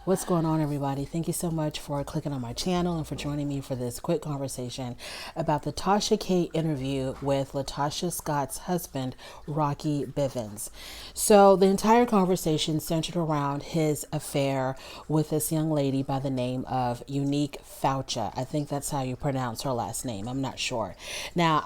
What's going on, everybody? Thank you so much for clicking on my channel and for joining me for this quick conversation about the Tasha K interview with latochascott's husband, Rocky Bivens. So the entire conversation centered around his affair with this young lady by the name of Unique Faucha. I think that's how you pronounce her last name. I'm not sure. Now,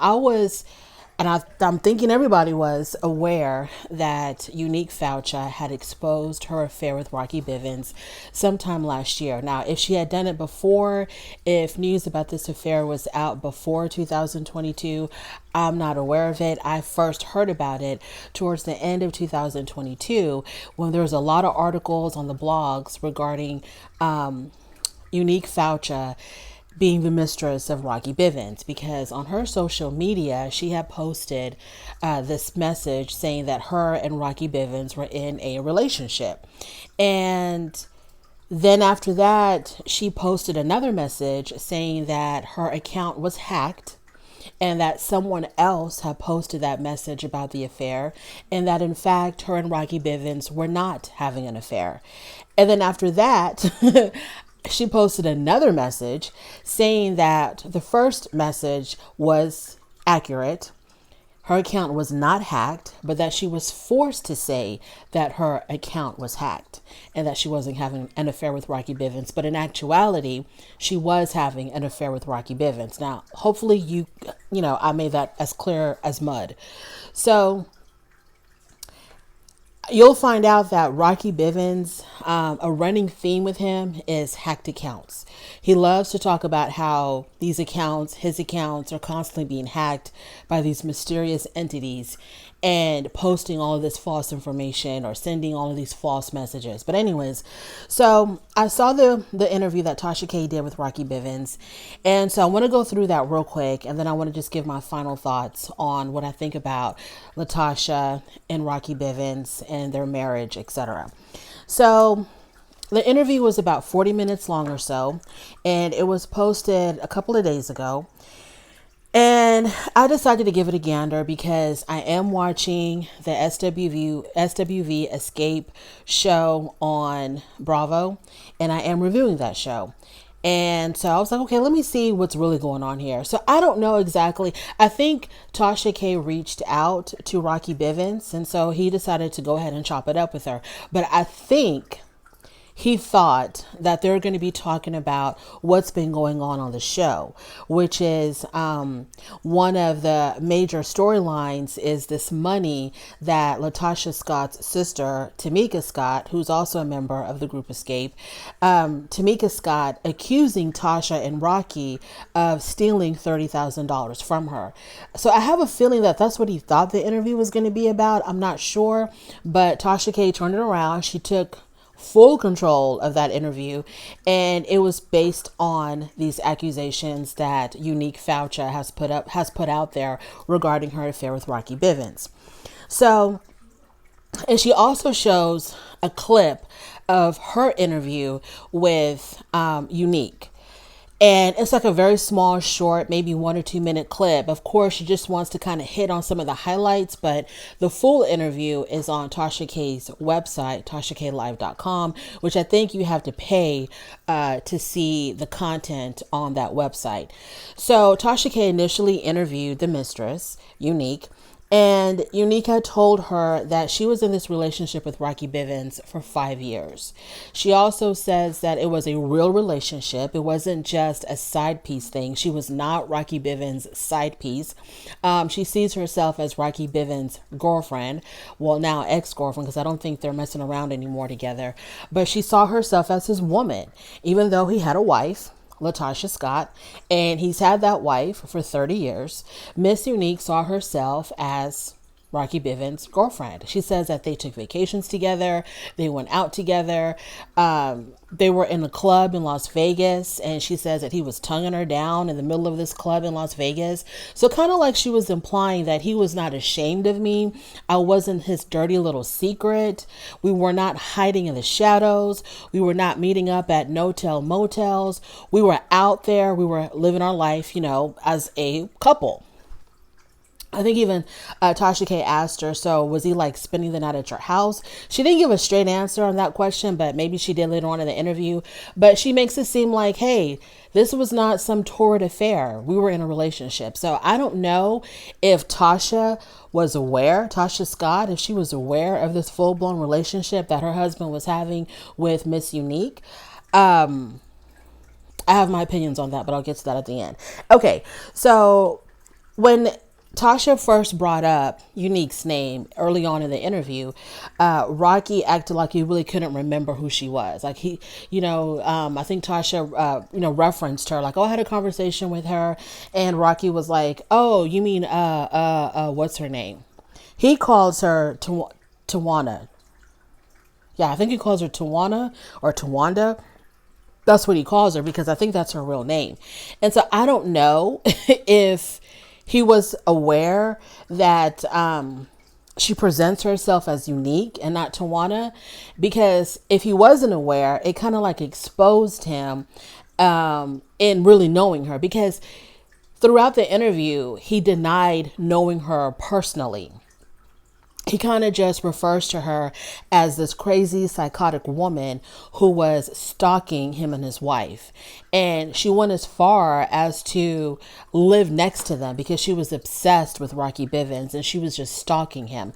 I'm thinking everybody was aware that Unique Faucha had exposed her affair with Rocky Bivens sometime last year. Now, if she had done it before, if news about this affair was out before 2022, I'm not aware of it. I first heard about it towards the end of 2022 when there was a lot of articles on the blogs regarding Unique Faucha being the mistress of Rocky Bivens, because on her social media she had posted this message saying that her and Rocky Bivens were in a relationship. And then after that, she posted another message saying that her account was hacked and that someone else had posted that message about the affair, and that in fact her and Rocky Bivens were not having an affair. And then after that, she posted another message saying that the first message was accurate. Her account was not hacked, but that she was forced to say that her account was hacked and that she wasn't having an affair with Rocky Bivens. But in actuality, she was having an affair with Rocky Bivens. Now, hopefully I made that as clear as mud. So you'll find out that Rocky Bivens, a running theme with him is hacked accounts. He loves to talk about how his accounts are constantly being hacked by these mysterious entities and posting all of this false information or sending all of these false messages. But anyways, so I saw the interview that Tasha K did with Rocky Bivens. And so I want to go through that real quick. And then I want to just give my final thoughts on what I think about Latasha and Rocky Bivens and their marriage, etc. So the interview was about 40 minutes long or so, and it was posted a couple of days ago. And I decided to give it a gander because I am watching the SWV Xscape show on Bravo, and I am reviewing that show. And so I was like, okay, let me see what's really going on here. So I don't know exactly. I think Tasha K reached out to Rocky Bivens, and so he decided to go ahead and chop it up with her. But I think he thought that they're going to be talking about what's been going on the show, which is one of the major storylines is this money that latochascott's sister, Tamika Scott, who's also a member of the group Xscape, Tamika Scott accusing Tasha and Rocky of stealing $30,000 from her. So I have a feeling that that's what he thought the interview was going to be about. I'm not sure, but Tasha K turned it around. She took full control of that interview, and it was based on these accusations that Unique Faucha has put out there regarding her affair with Rocky Bivens. So, and she also shows a clip of her interview with Unique. And it's like a very small, short, maybe 1 or 2 minute clip. Of course, she just wants to kind of hit on some of the highlights, but the full interview is on Tasha K's website, tashaklive.com, which I think you have to pay to see the content on that website. So Tasha K initially interviewed the mistress, Unique. And Unique had told her that she was in this relationship with Rocky Bivens for 5 years. She also says that it was a real relationship. It wasn't just a side piece thing. She was not Rocky Bivens' side piece. She sees herself as Rocky Bivens' girlfriend. Well, now ex-girlfriend, because I don't think they're messing around anymore together. But she saw herself as his woman, even though he had a wife, latochascott, and he's had that wife for 30 years. Miss Unique saw herself as Rocky Bivens' girlfriend. She says that they took vacations together. They went out together. They were in a club in Las Vegas, and she says that he was tonguing her down in the middle of this club in Las Vegas. So kind of like she was implying that he was not ashamed of me. I wasn't his dirty little secret. We were not hiding in the shadows. We were not meeting up at no-tell motels. We were out there. We were living our life, as a couple. I think even Tasha K asked her, so was he like spending the night at your house? She didn't give a straight answer on that question, but maybe she did later on in the interview. But she makes it seem like, hey, this was not some torrid affair. We were in a relationship. So I don't know if Tasha was aware, Tasha Scott, if she was aware of this full blown relationship that her husband was having with Miss Unique. I have my opinions on that, but I'll get to that at the end. Okay, so when Tasha first brought up Unique's name early on in the interview, Rocky acted like he really couldn't remember who she was. Like I think Tasha, referenced her like, oh, I had a conversation with her, and Rocky was like, oh, you mean, what's her name? He calls her Tawana. Yeah, I think he calls her Tawana or Tawanda. That's what he calls her because I think that's her real name. And so I don't know if he was aware that she presents herself as Unique and not Tawana, because if he wasn't aware, it kind of like exposed him in really knowing her, because throughout the interview, he denied knowing her personally. He kind of just refers to her as this crazy psychotic woman who was stalking him and his wife. And she went as far as to live next to them because she was obsessed with Rocky Bivens and she was just stalking him.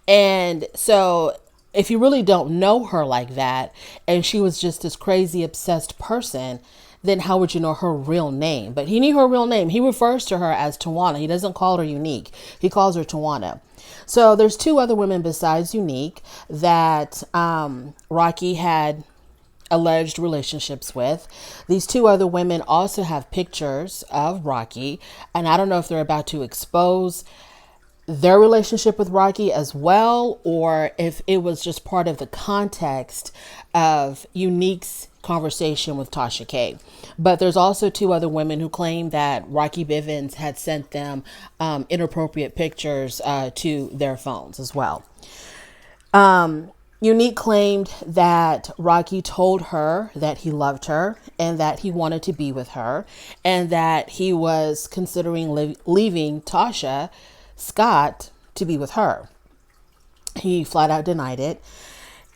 And so if you really don't know her like that, and she was just this crazy obsessed person, then how would you know her real name? But he knew her real name. He refers to her as Tawana. He doesn't call her Unique. He calls her Tawana. So there's two other women besides Unique that Rocky had alleged relationships with. These two other women also have pictures of Rocky, and I don't know if they're about to expose their relationship with Rocky as well, or if it was just part of the context of Unique's conversation with Tasha K. But there's also two other women who claim that Rocky Bivens had sent them inappropriate pictures to their phones as well. Unique claimed that Rocky told her that he loved her and that he wanted to be with her, and that he was considering leaving Tasha Scott to be with her. He flat out denied it.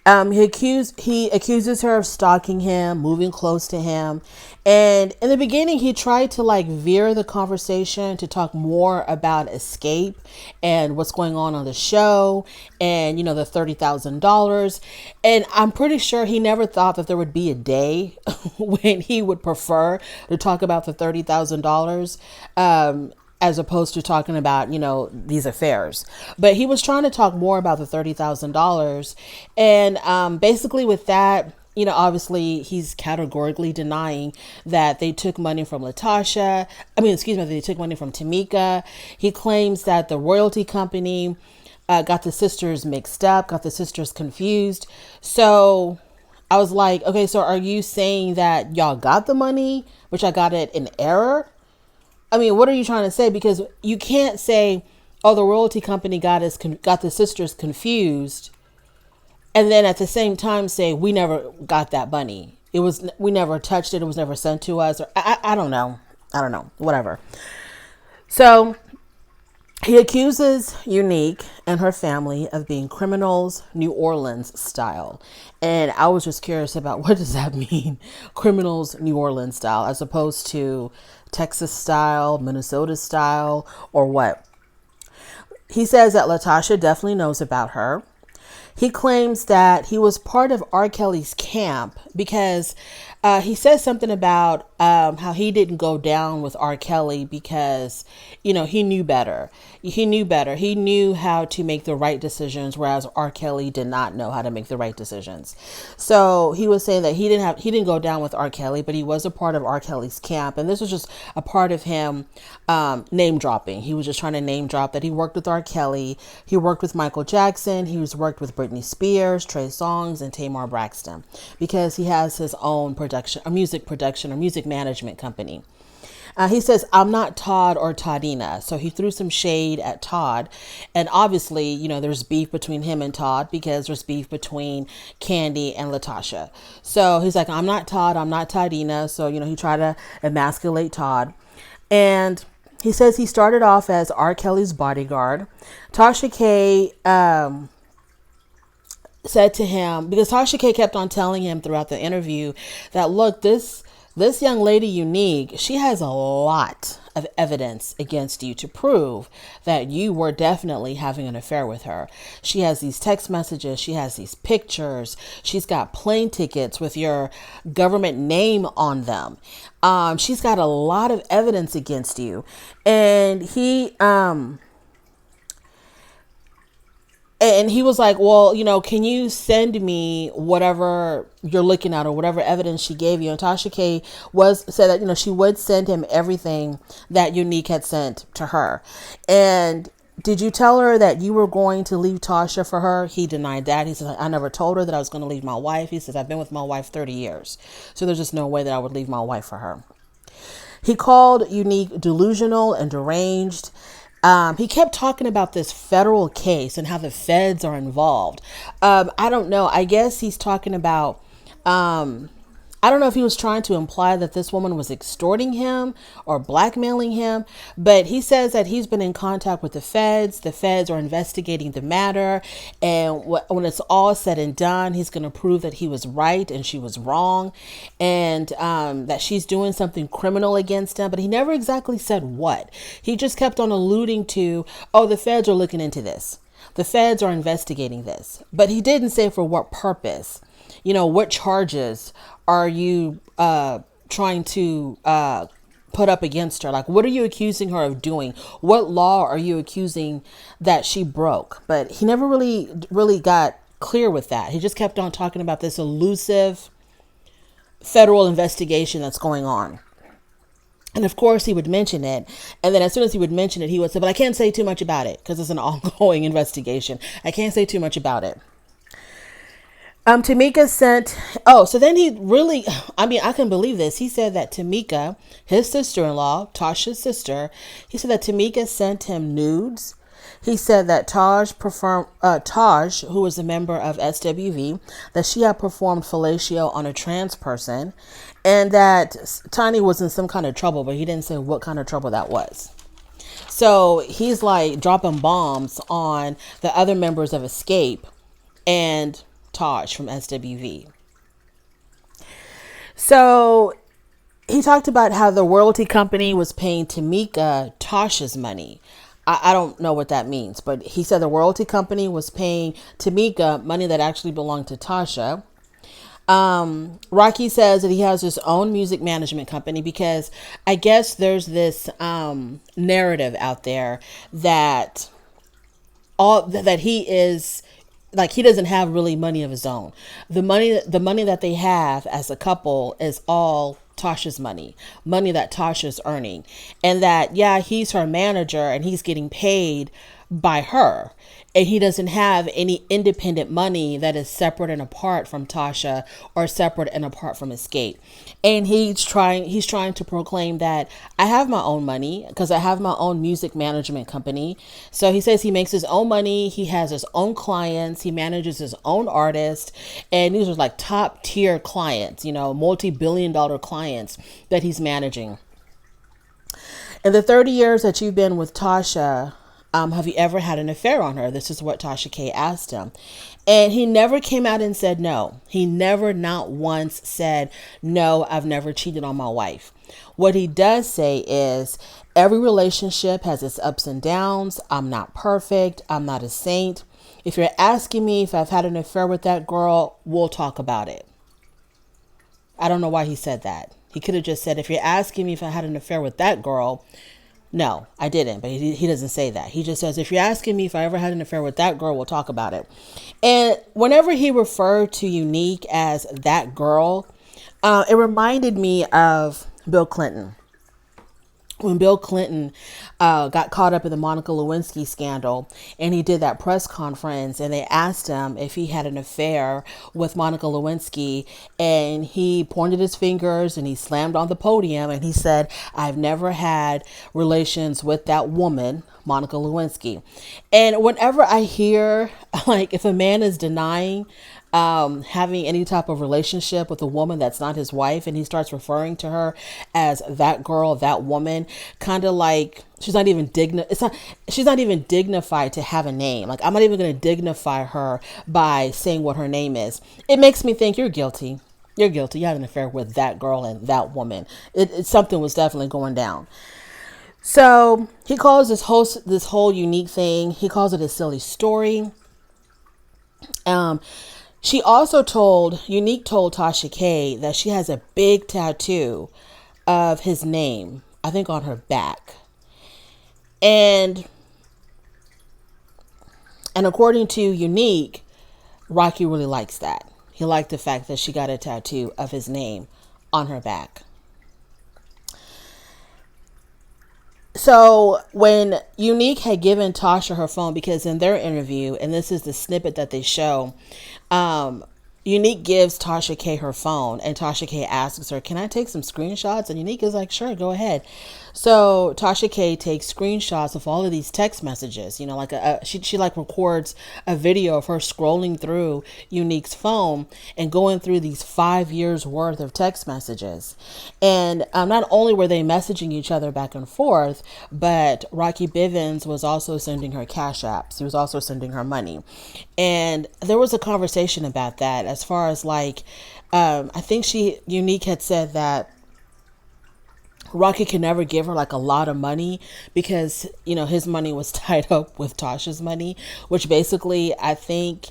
He accuses her of stalking him, moving close to him. And in the beginning, he tried to like veer the conversation to talk more about Xscape and what's going on the show and, the $30,000. And I'm pretty sure he never thought that there would be a day when he would prefer to talk about the $30,000. As opposed to talking about, these affairs. But he was trying to talk more about the $30,000. And basically with that, obviously he's categorically denying that they took money from they took money from Tamika. He claims that the royalty company got the sisters mixed up, got the sisters confused. So I was like, okay, so are you saying that y'all got the money, which I got it in error? I mean, what are you trying to say? Because you can't say, oh, the royalty company got the sisters confused, and then at the same time say we never got that money. We never touched it. It was never sent to us. Or I don't know. Whatever. So he accuses Unique and her family of being criminals, New Orleans style. And I was just curious about what does that mean? Criminals, New Orleans style, as opposed to Texas style, Minnesota style, or what? He says that Latasha definitely knows about her. He claims that he was part of R. Kelly's camp because he says something about how he didn't go down with R. Kelly because, he knew better. He knew how to make the right decisions, whereas R. Kelly did not know how to make the right decisions. So he was saying that he didn't go down with R. Kelly, but he was a part of R. Kelly's camp. And this was just a part of him name dropping. He was just trying to name drop that he worked with R. Kelly. He worked with Michael Jackson. He was worked with Britney Spears, Trey Songz, and Tamar Braxton, because he has his own music production or music management company. He says, I'm not Todd or Toddina. So he threw some shade at Todd. And obviously, there's beef between him and Todd because there's beef between Candy and Latasha. So he's like, I'm not Todd, I'm not Toddina. So, he tried to emasculate Todd. And He says he started off as R. Kelly's bodyguard. Tasha K said to him, because Tasha K kept on telling him throughout the interview that, look, this young lady, Unique, she has a lot of evidence against you to prove that you were definitely having an affair with her. She has these text messages, she has these pictures, she's got plane tickets with your government name on them. She's got a lot of evidence against you. And he was like, well, can you send me whatever you're looking at or whatever evidence she gave you? And Tasha K said that, she would send him everything that Unique had sent to her. And did you tell her that you were going to leave Tasha for her? He denied that. He said, I never told her that I was going to leave my wife. He says, I've been with my wife 30 years. So there's just no way that I would leave my wife for her. He called Unique delusional and deranged. He kept talking about this federal case and how the feds are involved. I don't know. I guess he's talking about, I don't know if he was trying to imply that this woman was extorting him or blackmailing him, but he says that he's been in contact with the feds. The feds are investigating the matter. And when it's all said and done, he's going to prove that he was right and she was wrong, and that she's doing something criminal against him. But he never exactly said what. He just kept on alluding to, oh, the feds are looking into this. The feds are investigating this. But he didn't say for what purpose. What charges are you trying to put up against her? Like, what are you accusing her of doing? What law are you accusing that she broke? But he never really got clear with that. He just kept on talking about this elusive federal investigation that's going on. And of course he would mention it. And then as soon as he would mention it, he would say, but I can't say too much about it because it's an ongoing investigation. I can't say too much about it. Tamika sent, so then he really, I can believe this. He said that Tamika, his sister-in-law, Tasha's sister, he said that Tamika sent him nudes. He said that Taj, who was a member of SWV, that she had performed fellatio on a trans person, and that Tiny was in some kind of trouble, but he didn't say what kind of trouble that was. So he's like dropping bombs on the other members of Xscape and Taj from SWV. So he talked about how the royalty company was paying Tamika Tasha's money. I don't know what that means, but he said the royalty company was paying Tamika money that actually belonged to Tasha. Rocky says that he has his own music management company because I guess there's this narrative out there that he is like, he doesn't have really money of his own. The money that they have as a couple is all Tasha's money that Tasha's earning, and that, yeah, he's her manager and he's getting paid by her, and he doesn't have any independent money that is separate and apart from Tasha or separate and apart from Xscape. And he's trying to proclaim that I have my own money because I have my own music management company. So he says he makes his own money, he has his own clients, he manages his own artists, and these are like top tier clients, multi-billion-dollar clients that he's managing. In the 30 years that you've been with Tasha, have you ever had an affair on her? This is what Tasha K asked him. And he never came out and said no. He never, not once, said, no, I've never cheated on my wife. What he does say is, every relationship has its ups and downs. I'm not perfect. I'm not a saint. If you're asking me if I've had an affair with that girl, we'll talk about it. I don't know why he said that. He could have just said, if you're asking me if I had an affair with that girl, no, I didn't. But he doesn't say that. He just says, if you're asking me if I ever had an affair with that girl, we'll talk about it. And whenever he referred to Unique as that girl, it reminded me of Bill Clinton. When Bill Clinton got caught up in the Monica Lewinsky scandal, and he did that press conference, and they asked him if he had an affair with Monica Lewinsky, and he pointed his fingers and he slammed on the podium and he said, I've never had relations with that woman, Monica Lewinsky. And whenever I hear, like, if a man is denying having any type of relationship with a woman that's not his wife, and he starts referring to her as that girl, that woman, kind of like she's not even she's not even dignified to have a name. Like, I'm not even going to dignify her by saying what her name is. It makes me think you're guilty. You're guilty. You had an affair with that girl and that woman. Something was definitely going down. So he calls this whole unique thing, he calls it a silly story. She also Unique told Tasha K that she has a big tattoo of his name, I think on her back. And according to Unique, Rocky really likes that. He liked the fact that she got a tattoo of his name on her back. So when Unique had given Tasha her phone, because in their interview, and this is the snippet that they show, Unique gives Tasha K her phone, and Tasha K asks her, "Can I take some screenshots?" And Unique is like, "Sure, go ahead." So Tasha K takes screenshots of all of these text messages. Like she like records a video of her scrolling through Unique's phone and going through these 5 years worth of text messages. And not only were they messaging each other back and forth, but Rocky Bivens was also sending her cash apps. He was also sending her money. And there was a conversation about that, as far as like, I think Unique had said that Rocky could never give her like a lot of money because, his money was tied up with Tasha's money, which basically, I think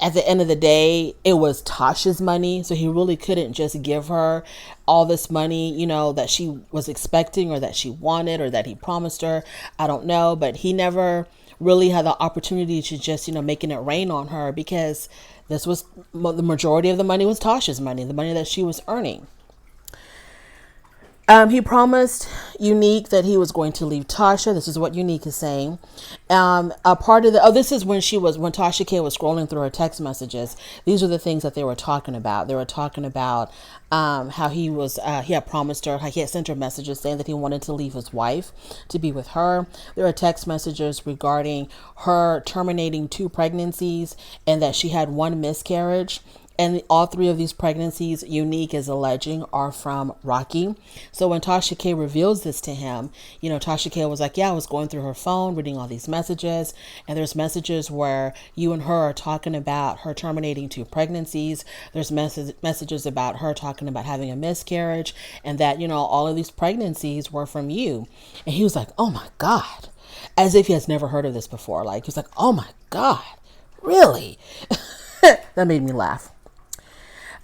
at the end of the day, it was Tasha's money. So he really couldn't just give her all this money, that she was expecting or that she wanted or that he promised her. I don't know, but he never really had the opportunity to just, making it rain on her, because this was the majority of the money was Tasha's money, the money that she was earning. He promised Unique that he was going to leave Tasha. This is what Unique is saying. A part of this is when Tasha K was scrolling through her text messages. These are the things that they were talking about. They were talking about how he had promised her, how he had sent her messages saying that he wanted to leave his wife to be with her. There are text messages regarding her terminating 2 pregnancies and that she had 1 miscarriage. And all 3 of these pregnancies, Unique is alleging, are from Rocky. So when Tasha K reveals this to him, Tasha K was like, yeah, I was going through her phone, reading all these messages. And there's messages where you and her are talking about her terminating 2 pregnancies. There's messages about her talking about having a miscarriage, and that, all of these pregnancies were from you. And he was like, oh my God, as if he has never heard of this before. Like, he was like, oh my God, really? That made me laugh.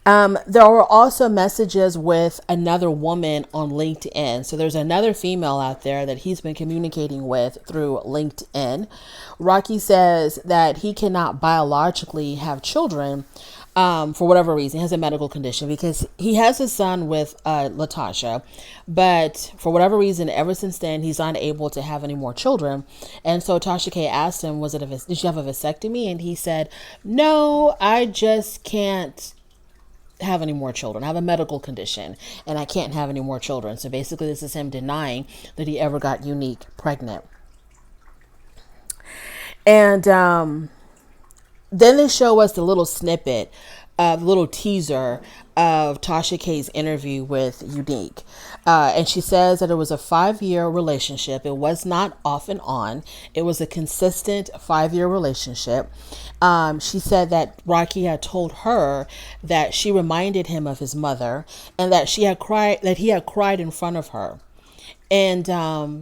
There were also messages with another woman on LinkedIn. So there's another female out there that he's been communicating with through LinkedIn. Rocky says that he cannot biologically have children for whatever reason. He has a medical condition, because he has a son with Latasha, but for whatever reason, ever since then, he's unable to have any more children. And so Tasha K asked him, did you have a vasectomy? And he said, no, I just can't have any more children. I have a medical condition and I can't have any more children. So basically, this is him denying that he ever got Unique pregnant. And then they show us the little snippet, the little teaser of Tasha K's interview with Unique. And she says that it was a 5-year relationship. It was not off and on. It was a consistent 5-year relationship. She said that Rocky had told her that she reminded him of his mother, and that he had cried in front of her. And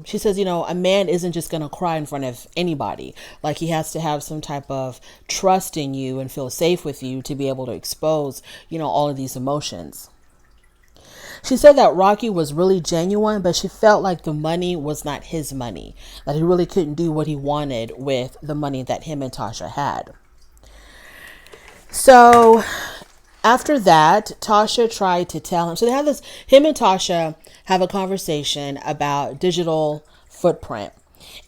she says, a man isn't just going to cry in front of anybody. Like, he has to have some type of trust in you and feel safe with you to be able to expose, all of these emotions. She said that Rocky was really genuine, but she felt like the money was not his money, that he really couldn't do what he wanted with the money that him and Tasha had. So after that, Tasha tried to tell him. So him and Tasha have a conversation about digital footprint.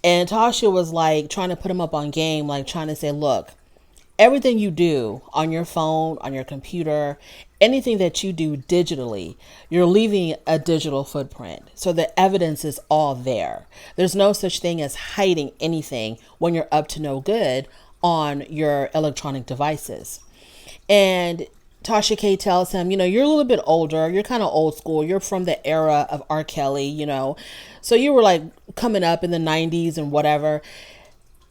And Tasha was like trying to put him up on game, like trying to say, look, everything you do on your phone, on your computer, anything that you do digitally, you're leaving a digital footprint. So the evidence is all there. There's no such thing as hiding anything when you're up to no good on your electronic devices. And Tasha K tells him, you're a little bit older. You're kind of old school. You're from the era of R. Kelly, So you were like coming up in the 90s and whatever.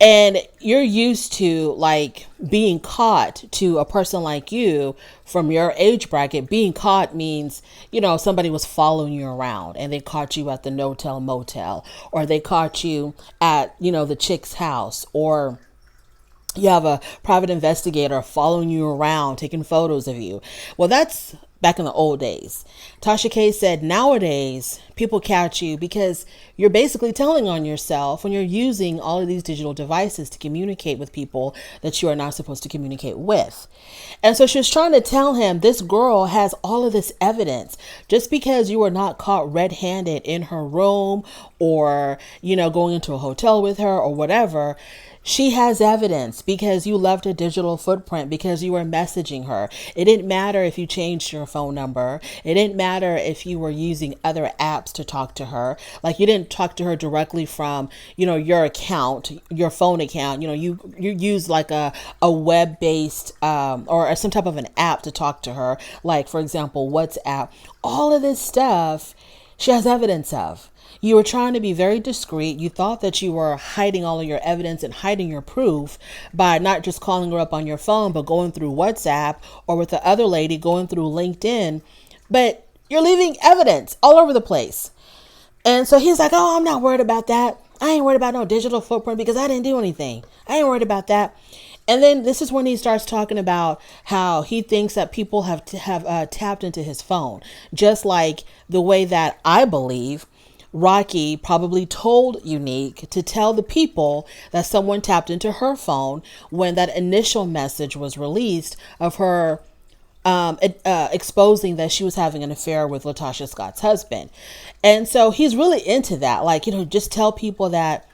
And you're used to like being caught to a person like you from your age bracket. Being caught means, somebody was following you around and they caught you at the no-tell motel, or they caught you at, the chick's house, or you have a private investigator following you around, taking photos of you. Well, that's back in the old days. Tasha K said nowadays people catch you because you're basically telling on yourself when you're using all of these digital devices to communicate with people that you are not supposed to communicate with. And so she was trying to tell him this girl has all of this evidence. Just because you were not caught red-handed in her room or, going into a hotel with her or whatever, she has evidence because you left a digital footprint, because you were messaging her. It didn't matter if you changed your phone number. It didn't matter if you were using other apps to talk to her. Like you didn't talk to her directly from, your account, your phone account. You use like a web-based or some type of an app to talk to her. Like, for example, WhatsApp. All of this stuff she has evidence of. You were trying to be very discreet. You thought that you were hiding all of your evidence and hiding your proof by not just calling her up on your phone, but going through WhatsApp, or with the other lady going through LinkedIn. But you're leaving evidence all over the place. And so he's like, oh, I'm not worried about that. I ain't worried about no digital footprint because I didn't do anything. I ain't worried about that. And then this is when he starts talking about how he thinks that people have tapped into his phone, just like the way that I believe Rocky probably told Unique to tell the people that someone tapped into her phone when that initial message was released of her exposing that she was having an affair with latochascott's husband. And so he's really into that. Like, just tell people that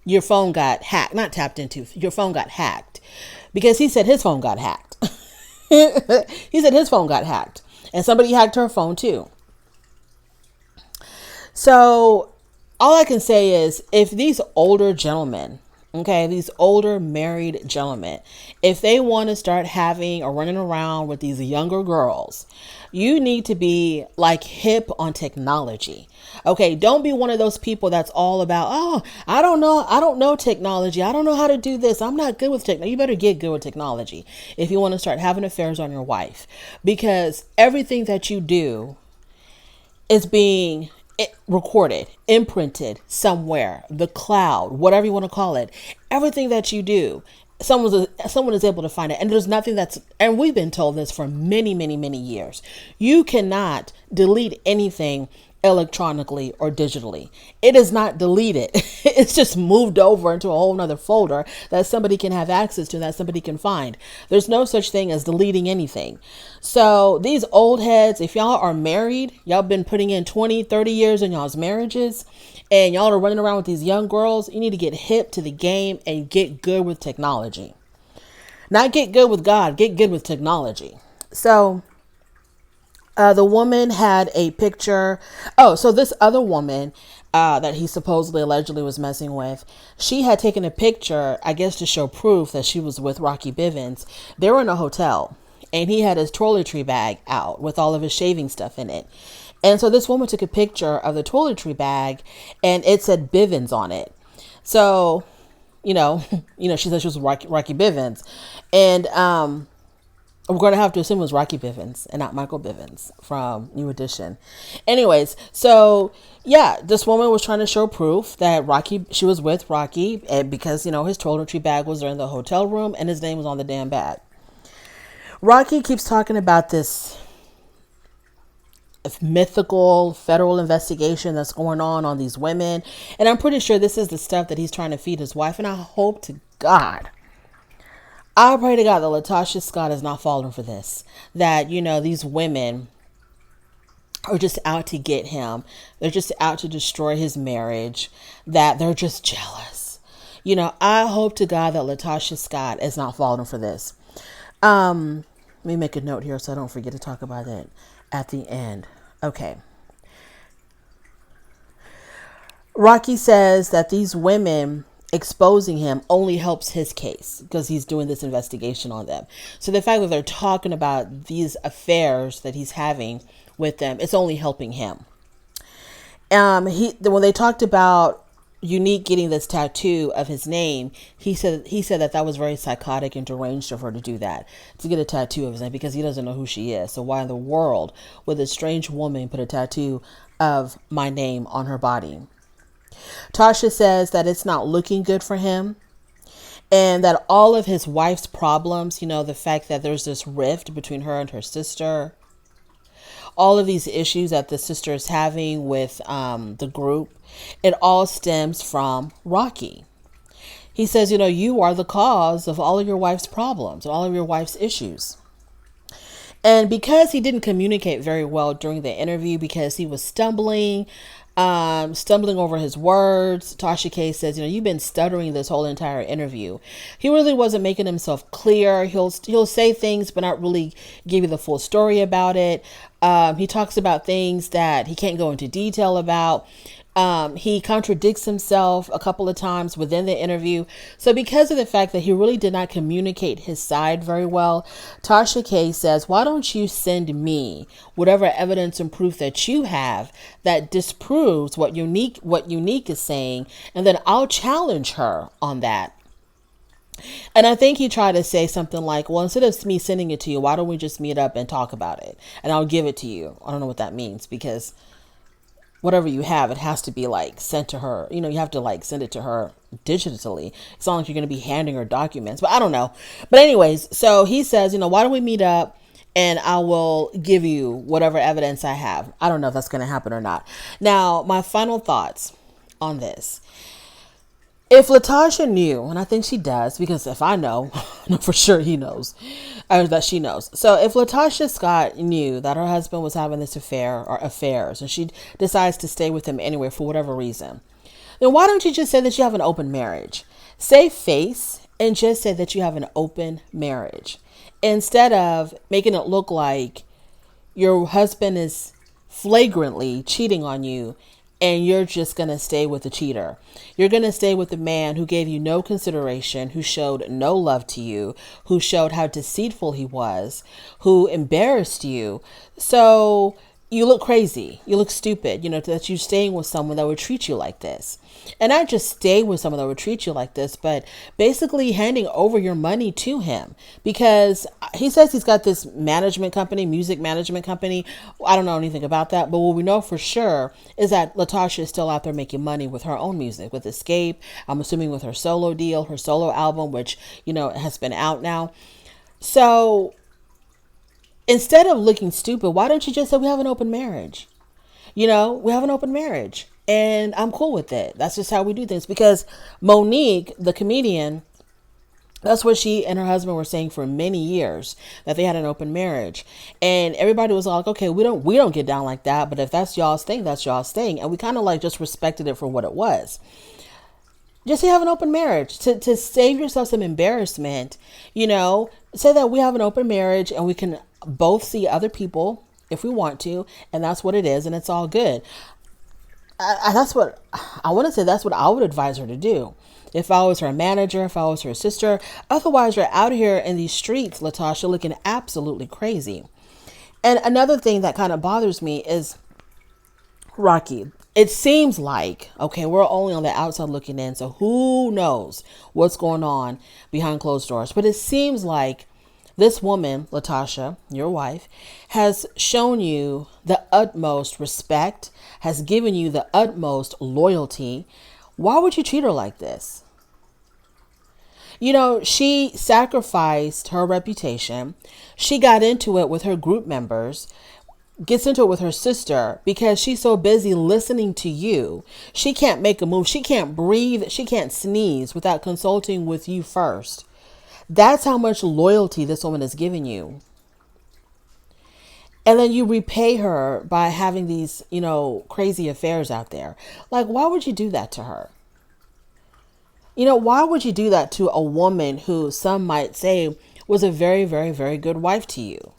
your phone got hacked, not tapped into, your phone got hacked, because he said his phone got hacked. He said his phone got hacked and somebody hacked her phone too. So all I can say is if these older gentlemen, these older married gentlemen, if they want to start having or running around with these younger girls, you need to be like hip on technology. Okay, don't be one of those people that's all about, oh, I don't know technology. I don't know how to do this. I'm not good with technology. You better get good with technology if you want to start having affairs on your wife, because everything that you do is being recorded, imprinted somewhere, the cloud, whatever you want to call it. Everything that you do, someone is able to find it. And there's nothing and we've been told this for many, many, many years. You cannot delete anything electronically or digitally. It is not deleted. It's just moved over into a whole nother folder that somebody can have access to, that somebody can find. There's no such thing as deleting anything. So these old heads, if y'all are married, y'all been putting in 20, 30 years in y'all's marriages, and y'all are running around with these young girls, you need to get hip to the game and get good with technology. Not get good with God, get good with technology. So the woman had a picture. Oh, so this other woman that he supposedly allegedly was messing with, she had taken a picture, I guess, to show proof that she was with Rocky Bivens. They were in a hotel and he had his toiletry bag out with all of his shaving stuff in it. And so this woman took a picture of the toiletry bag and it said Bivens on it. So, she said she was Rocky Bivens. And, we're going to have to assume it was Rocky Bivens and not Michael Bivens from New Edition. Anyways, so yeah, this woman was trying to show proof that she was with Rocky, and because, his toiletry bag was there in the hotel room and his name was on the damn bag. Rocky keeps talking about this mythical federal investigation that's going on these women. And I'm pretty sure this is the stuff that he's trying to feed his wife. And I hope to God, I pray to God that latochascott is not falling for this. That, these women are just out to get him. They're just out to destroy his marriage. That they're just jealous. I hope to God that latochascott is not falling for this. Let me make a note here so I don't forget to talk about it at the end. Okay. Rocky says that these women exposing him only helps his case because he's doing this investigation on them. So the fact that they're talking about these affairs that he's having with them, it's only helping him. When they talked about Unique getting this tattoo of his name, he said that was very psychotic and deranged of her to do that, to get a tattoo of his name, because he doesn't know who she is. So why in the world would a strange woman put a tattoo of my name on her body? Tasha says that it's not looking good for him, and that all of his wife's problems, the fact that there's this rift between her and her sister, all of these issues that the sister is having with the group, it all stems from Rocky. He says, you are the cause of all of your wife's problems, all of your wife's issues. And because he didn't communicate very well during the interview, because he was stumbling over his words, Tasha K says, you've been stuttering this whole entire interview. He really wasn't making himself clear. He'll say things, but not really give you the full story about it. He talks about things that he can't go into detail about. He contradicts himself a couple of times within the interview. So because of the fact that he really did not communicate his side very well, Tasha K says, why don't you send me whatever evidence and proof that you have that disproves what Unique is saying, and then I'll challenge her on that. And I think he tried to say something like, well, instead of me sending it to you, why don't we just meet up and talk about it? And I'll give it to you. I don't know what that means, because whatever you have, it has to be sent to her. You have to send it to her digitally. It's not like you're going to be handing her documents, but I don't know. But anyways, so he says, why don't we meet up and I will give you whatever evidence I have. I don't know if that's going to happen or not. Now, my final thoughts on this. If Latasha knew, and I think she does, because if I know, I know for sure he knows, or that she knows. So if Latasha Scott knew that her husband was having this affair or affairs, and she decides to stay with him anyway for whatever reason, then why don't you just say that you have an open marriage? Save face and just say that you have an open marriage, instead of making it look like your husband is flagrantly cheating on you and you're just going to stay with the cheater. You're going to stay with the man who gave you no consideration, who showed no love to you, who showed how deceitful he was, who embarrassed you. So you look crazy. You look stupid, that you're staying with someone that would treat you like this. And not just stay with someone that would treat you like this, but basically handing over your money to him, because he says he's got this management company, music management company. I don't know anything about that, but what we know for sure is that Latasha is still out there making money with her own music, with Xscape. I'm assuming with her solo deal, her solo album, which, has been out now. So instead of looking stupid, why don't you just say we have an open marriage? We have an open marriage. And I'm cool with it. That's just how we do things. Because Monique, the comedian, that's what she and her husband were saying for many years, that they had an open marriage. And everybody was like, okay, we don't get down like that. But if that's y'all's thing, that's y'all's thing. And we kind of just respected it for what it was. Just to have an open marriage, to save yourself some embarrassment, say that we have an open marriage and we can both see other people if we want to. And that's what it is. And it's all good. That's what I want to say. That's what I would advise her to do. If I was her manager, if I was her sister. Otherwise, you're out here in these streets, Latasha, looking absolutely crazy. And another thing that kind of bothers me is Rocky. It seems like, okay, we're only on the outside looking in, so who knows what's going on behind closed doors. But it seems like this woman, Latasha, your wife, has shown you the utmost respect, has given you the utmost loyalty. Why would you treat her like this? She sacrificed her reputation. She got into it with her group members, gets into it with her sister because she's so busy listening to you. She can't make a move. She can't breathe. She can't sneeze without consulting with you first. That's how much loyalty this woman has given you. And then you repay her by having these, crazy affairs out there. Why would you do that to her? Why would you do that to a woman who some might say was a very, very, very good wife to you?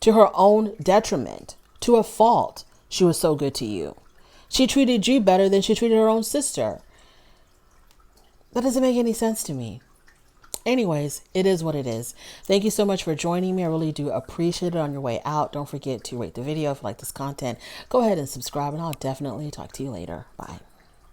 To her own detriment, to a fault, she was so good to you. She treated you better than she treated her own sister. That doesn't make any sense to me. Anyways, it is what it is. Thank you so much for joining me. I really do appreciate it. On your way out, don't forget to rate the video if you like this content. Go ahead and subscribe, and I'll definitely talk to you later. Bye.